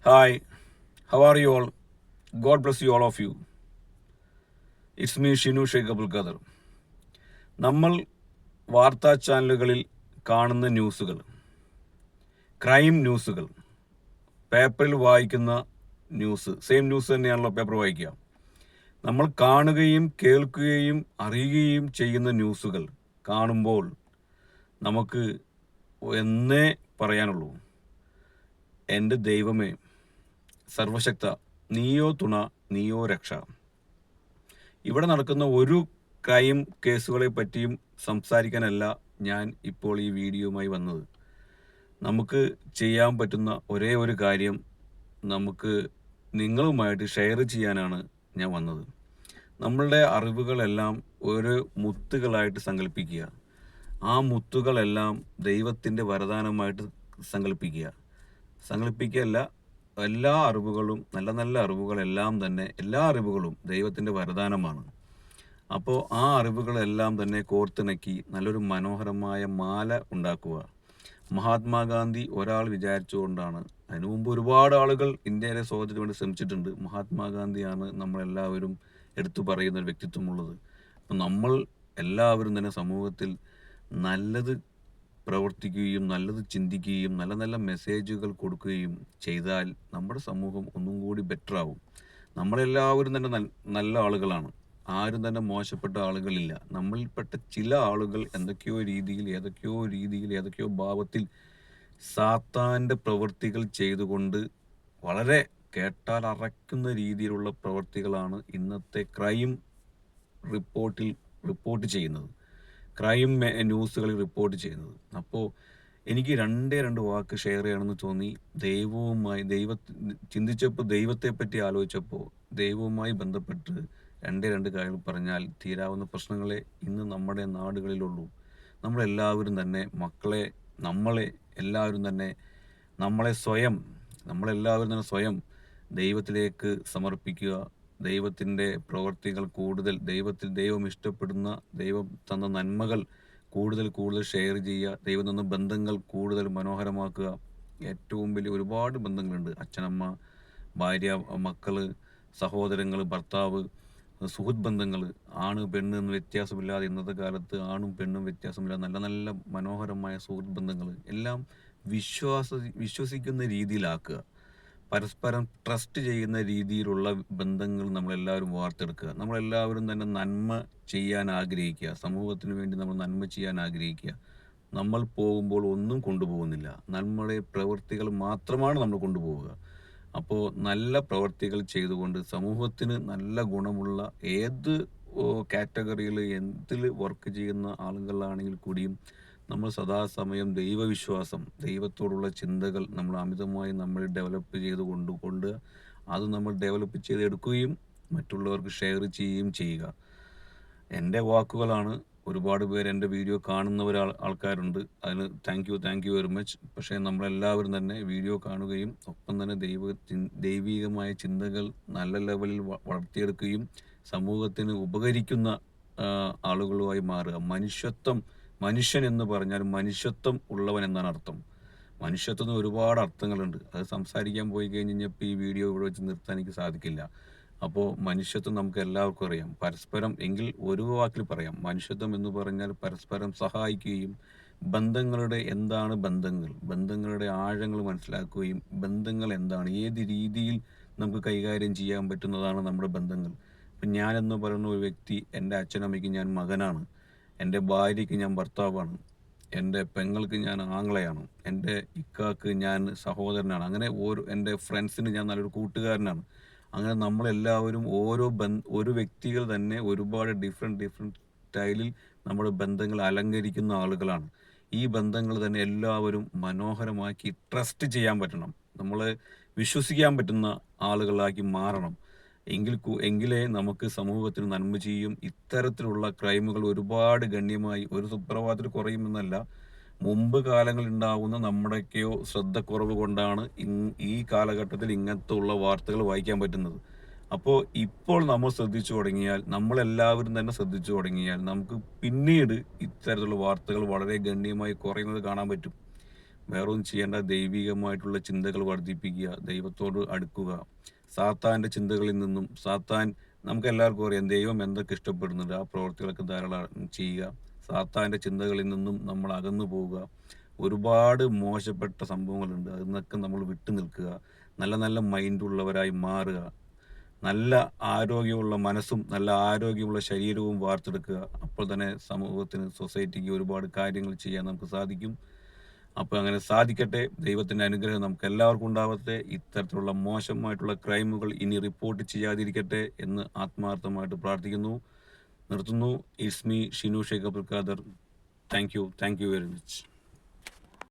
Hi, how are you all? God bless you all of you. It's me Shinu Sheikh Abul ഖദർ. നമ്മൾ വാർത്താ ചാനലുകളിൽ കാണുന്ന ന്യൂസുകൾ, ക്രൈം ന്യൂസുകൾ, പേപ്പറിൽ വായിക്കുന്ന ന്യൂസ്, സെയിം ന്യൂസ് തന്നെയാണല്ലോ പേപ്പർ വായിക്കുക. നമ്മൾ കാണുകയും കേൾക്കുകയും അറിയുകയും ചെയ്യുന്ന ന്യൂസുകൾ കാണുമ്പോൾ നമുക്ക് എന്നേ പറയാനുള്ളൂ, എൻ്റെ ദൈവമേ, സർവശക്ത, നീയോ തുണ, നീയോ രക്ഷ. ഇവിടെ നടക്കുന്ന ഒരു ക്രൈം കേസുകളെ പറ്റിയും സംസാരിക്കാനല്ല ഞാൻ ഇപ്പോൾ ഈ വീഡിയോയുമായി വന്നത്. നമുക്ക് ചെയ്യാൻ പറ്റുന്ന ഒരേ ഒരു കാര്യം നമുക്ക് നിങ്ങളുമായിട്ട് ഷെയർ ചെയ്യാനാണ് ഞാൻ വന്നത്. നമ്മളുടെ അറിവുകളെല്ലാം ഒരു മുത്തുകളായിട്ട് സങ്കല്പിക്കുക. ആ മുത്തുകളെല്ലാം ദൈവത്തിൻ്റെ വരദാനമായിട്ട് സങ്കല്പിക്കുകയല്ല, എല്ലാ അറിവുകളും, നല്ല നല്ല അറിവുകളെല്ലാം തന്നെ, എല്ലാ അറിവുകളും ദൈവത്തിൻ്റെ വരദാനമാണ്. അപ്പോൾ ആ അറിവുകളെല്ലാം തന്നെ കോർത്തിണക്കി നല്ലൊരു മനോഹരമായ മാല ഉണ്ടാക്കുക. മഹാത്മാഗാന്ധി ഒരാൾ വിചാരിച്ചുകൊണ്ടാണ്. അതിനു മുമ്പ് ഒരുപാട് ആളുകൾ ഇന്ത്യയിലെ സ്വാതന്ത്ര്യത്തിന് വേണ്ടി ശ്രമിച്ചിട്ടുണ്ട്. മഹാത്മാഗാന്ധിയാണ് നമ്മളെല്ലാവരും എടുത്തു പറയുന്ന ഒരു വ്യക്തിത്വമുള്ളത്. അപ്പം നമ്മൾ എല്ലാവരും തന്നെ സമൂഹത്തിൽ നല്ലത് പ്രവർത്തിക്കുകയും നല്ലത് ചിന്തിക്കുകയും നല്ല നല്ല മെസ്സേജുകൾ കൊടുക്കുകയും ചെയ്താൽ നമ്മുടെ സമൂഹം ഒന്നും കൂടി ബെറ്റർ ആവും. നമ്മളെല്ലാവരും തന്നെ നല്ല ആളുകളാണ്. ആരും തന്നെ മോശപ്പെട്ട ആളുകളില്ല. നമ്മളിൽപ്പെട്ട ചില ആളുകൾ ഏതൊക്കെയോ രീതിയിൽ ഏതൊക്കെയോ ഭാവത്തിൽ സാത്താൻ്റെ പ്രവൃത്തികൾ ചെയ്തുകൊണ്ട് വളരെ കേട്ടാൽ അറയ്ക്കുന്ന രീതിയിലുള്ള പ്രവൃത്തികളാണ് ഇന്നത്തെ ക്രൈം റിപ്പോർട്ട് ചെയ്യുന്നത്, ക്രൈം ന്യൂസുകളിൽ റിപ്പോർട്ട് ചെയ്യുന്നത്. അപ്പോൾ എനിക്ക് രണ്ട് വാക്ക് ഷെയർ ചെയ്യണമെന്ന് തോന്നി. ചിന്തിച്ചപ്പോൾ, ദൈവത്തെ പറ്റി ആലോചിച്ചപ്പോൾ, ദൈവവുമായി ബന്ധപ്പെട്ട് രണ്ട് കാര്യങ്ങൾ പറഞ്ഞാൽ തീരാവുന്ന പ്രശ്നങ്ങളെ ഇന്ന് നമ്മുടെ നാടുകളിലുള്ളൂ. നമ്മളെല്ലാവരും തന്നെ നമ്മളെല്ലാവരും തന്നെ സ്വയം ദൈവത്തിലേക്ക് സമർപ്പിക്കുക. ദൈവത്തിൻ്റെ പ്രവർത്തികൾ കൂടുതൽ, ദൈവം ഇഷ്ടപ്പെടുന്ന, ദൈവം തന്ന നന്മകൾ കൂടുതൽ ഷെയർ ചെയ്യുക. ദൈവം തന്ന ബന്ധങ്ങൾ കൂടുതൽ മനോഹരമാക്കുക. ഏറ്റവും വലിയ ഒരുപാട് ബന്ധങ്ങളുണ്ട്. അച്ഛനമ്മ, ഭാര്യ, മക്കള്, സഹോദരങ്ങൾ, ഭർത്താവ്, സുഹൃത്ത് ബന്ധങ്ങൾ, ആണ് പെണ്ണ് എന്ന് വ്യത്യാസമില്ലാതെ ഇന്നത്തെ കാലത്ത് ആണും പെണ്ണും വ്യത്യാസമില്ലാതെ നല്ല നല്ല മനോഹരമായ സുഹൃത്ത് ബന്ധങ്ങൾ എല്ലാം വിശ്വസിക്കുന്ന രീതിയിലാക്കുക. പരസ്പരം ട്രസ്റ്റ് ചെയ്യുന്ന രീതിയിലുള്ള ബന്ധങ്ങൾ നമ്മളെല്ലാവരും വാർത്തെടുക്കുക. നമ്മളെല്ലാവരും തന്നെ നന്മ ചെയ്യാൻ ആഗ്രഹിക്കുക. സമൂഹത്തിന് വേണ്ടി നമ്മൾ നന്മ ചെയ്യാൻ ആഗ്രഹിക്കുക. നമ്മൾ പോകുമ്പോൾ ഒന്നും കൊണ്ടുപോകുന്നില്ല, നമ്മളുടെ പ്രവൃത്തികൾ മാത്രമാണ് നമ്മൾ കൊണ്ടുപോവുക. അപ്പോൾ നല്ല പ്രവൃത്തികൾ ചെയ്തുകൊണ്ട് സമൂഹത്തിന് നല്ല ഗുണമുള്ള ഏത് കാറ്റഗറിയിൽ എന്തിൽ വർക്ക് ചെയ്യുന്ന ആളുകളാണെങ്കിൽ കൂടിയും നമ്മൾ സദാസമയം ദൈവവിശ്വാസം, ദൈവത്തോടുള്ള ചിന്തകൾ നമ്മൾ അമിതമായി നമ്മൾ ഡെവലപ്പ് ചെയ്തുകൊണ്ട് അത് നമ്മൾ ഡെവലപ്പ് ചെയ്തെടുക്കുകയും മറ്റുള്ളവർക്ക് ഷെയർ ചെയ്യുകയും ചെയ്യുക. എൻ്റെ വാക്കുകളാണ്. ഒരുപാട് പേര് എൻ്റെ വീഡിയോ കാണുന്നവർ ആൾക്കാരുണ്ട്. അതിന് താങ്ക് യു വെരി മച്ച്. പക്ഷേ നമ്മളെല്ലാവരും തന്നെ വീഡിയോ കാണുകയും ഒപ്പം തന്നെ ദൈവികമായ ചിന്തകൾ നല്ല ലെവലിൽ വളർത്തിയെടുക്കുകയും സമൂഹത്തിന് ഉപകരിക്കുന്ന ആളുകളുമായി മാറുക. മനുഷ്യൻ എന്ന് പറഞ്ഞാൽ മനുഷ്യത്വം ഉള്ളവൻ എന്നാണ് അർത്ഥം. മനുഷ്യത്വത്തിന് ഒരുപാട് അർത്ഥങ്ങളുണ്ട്. അത് സംസാരിക്കാൻ പോയി കഴിഞ്ഞപ്പോൾ ഈ വീഡിയോ ഇവിടെ വെച്ച് നിർത്താൻ എനിക്ക് സാധിക്കില്ല. അപ്പോൾ മനുഷ്യത്വം നമുക്ക് എല്ലാവർക്കും അറിയാം. പരസ്പരം, എങ്കിൽ ഒരു വാക്കിൽ പറയാം, മനുഷ്യത്വം എന്ന് പറഞ്ഞാൽ പരസ്പരം സഹായിക്കുകയും എന്താണ് ബന്ധങ്ങളുടെ ആഴങ്ങൾ മനസ്സിലാക്കുകയും ബന്ധങ്ങൾ എന്താണ്, ഏത് രീതിയിൽ നമുക്ക് കൈകാര്യം ചെയ്യാൻ പറ്റുന്നതാണ് നമ്മുടെ ബന്ധങ്ങൾ. ഇപ്പം ഞാനെന്ന് പറയുന്ന ഒരു വ്യക്തി, എൻ്റെ അച്ഛനമ്മയ്ക്ക് ഞാൻ മകനാണ്, എൻ്റെ ഭാര്യയ്ക്ക് ഞാൻ ഭർത്താവാണ്, എൻ്റെ പെങ്ങൾക്ക് ഞാൻ ആങ്ങളയാണ്, എൻ്റെ ഇക്കാക്ക് ഞാൻ സഹോദരനാണ്, അങ്ങനെ എൻ്റെ ഫ്രണ്ട്സിന് ഞാൻ നല്ലൊരു കൂട്ടുകാരനാണ്. അങ്ങനെ നമ്മളെല്ലാവരും ഒരു വ്യക്തികൾ തന്നെ ഒരുപാട് ഡിഫറെൻറ്റ് സ്റ്റൈലിൽ നമ്മുടെ ബന്ധങ്ങൾ അലങ്കരിക്കുന്ന ആളുകളാണ്. ഈ ബന്ധങ്ങൾ തന്നെ എല്ലാവരും മനോഹരമാക്കി ട്രസ്റ്റ് ചെയ്യാൻ പറ്റണം, നമ്മളെ വിശ്വസിക്കാൻ പറ്റുന്ന ആളുകളാക്കി മാറണം. എങ്കിലേ നമുക്ക് സമൂഹത്തിന് നന്മ ചെയ്യും. ഇത്തരത്തിലുള്ള ക്രൈമുകൾ ഒരുപാട് ഗണ്യമായി ഒരു സുപ്രഭാതത്തിൽ കുറയുമെന്നല്ല, മുമ്പ് കാലങ്ങളിൽ ഉണ്ടാകുന്ന നമ്മുടെയൊക്കെയോ ശ്രദ്ധക്കുറവ് കൊണ്ടാണ് ഈ കാലഘട്ടത്തിൽ ഇങ്ങനത്തെ ഉള്ള വാർത്തകൾ വായിക്കാൻ പറ്റുന്നത്. അപ്പോൾ ഇപ്പോൾ നമ്മളെല്ലാവരും തന്നെ ശ്രദ്ധിച്ചു തുടങ്ങിയാൽ നമുക്ക് പിന്നീട് ഇത്തരത്തിലുള്ള വാർത്തകൾ വളരെ ഗണ്യമായി കുറയുന്നത് കാണാൻ പറ്റും. വേറൊന്നും ചെയ്യേണ്ട. ദൈവികമായിട്ടുള്ള ചിന്തകൾ വർദ്ധിപ്പിക്കുക, ദൈവത്തോട് അടുക്കുക. സാത്താൻ്റെ ചിന്തകളിൽ നിന്നും നമുക്ക് എല്ലാവർക്കും അറിയാം ദൈവം എന്തൊക്കെ ഇഷ്ടപ്പെടുന്നുണ്ട് ആ പ്രവർത്തികളൊക്കെ ധാരാളം ചെയ്യുക. സാത്താൻ്റെ ചിന്തകളിൽ നിന്നും നമ്മൾ അകന്നു പോവുക. ഒരുപാട് മോശപ്പെട്ട സംഭവങ്ങളുണ്ട്, അതിൽ നിന്നൊക്കെ നമ്മൾ വിട്ടു നിൽക്കുക. നല്ല നല്ല മൈൻഡുള്ളവരായി മാറുക. നല്ല ആരോഗ്യമുള്ള മനസ്സും നല്ല ആരോഗ്യമുള്ള ശരീരവും വാർത്തെടുക്കുക. അപ്പോൾ തന്നെ സമൂഹത്തിന്, സൊസൈറ്റിക്ക് ഒരുപാട് കാര്യങ്ങൾ ചെയ്യാൻ നമുക്ക് സാധിക്കും. അപ്പോൾ അങ്ങനെ സാധിക്കട്ടെ. ദൈവത്തിൻ്റെ അനുഗ്രഹം നമുക്ക് എല്ലാവർക്കും ഉണ്ടാവട്ടെ. ഇത്തരത്തിലുള്ള മോശമായിട്ടുള്ള ക്രൈമുകൾ ഇനി റിപ്പോർട്ട് ചെയ്യാതിരിക്കട്ടെ എന്ന് ആത്മാർത്ഥമായിട്ട് പ്രാർത്ഥിക്കുന്നു. നിർത്തുന്നു. It's me Shinu Sheikh Abdul Khader. Thank you very much.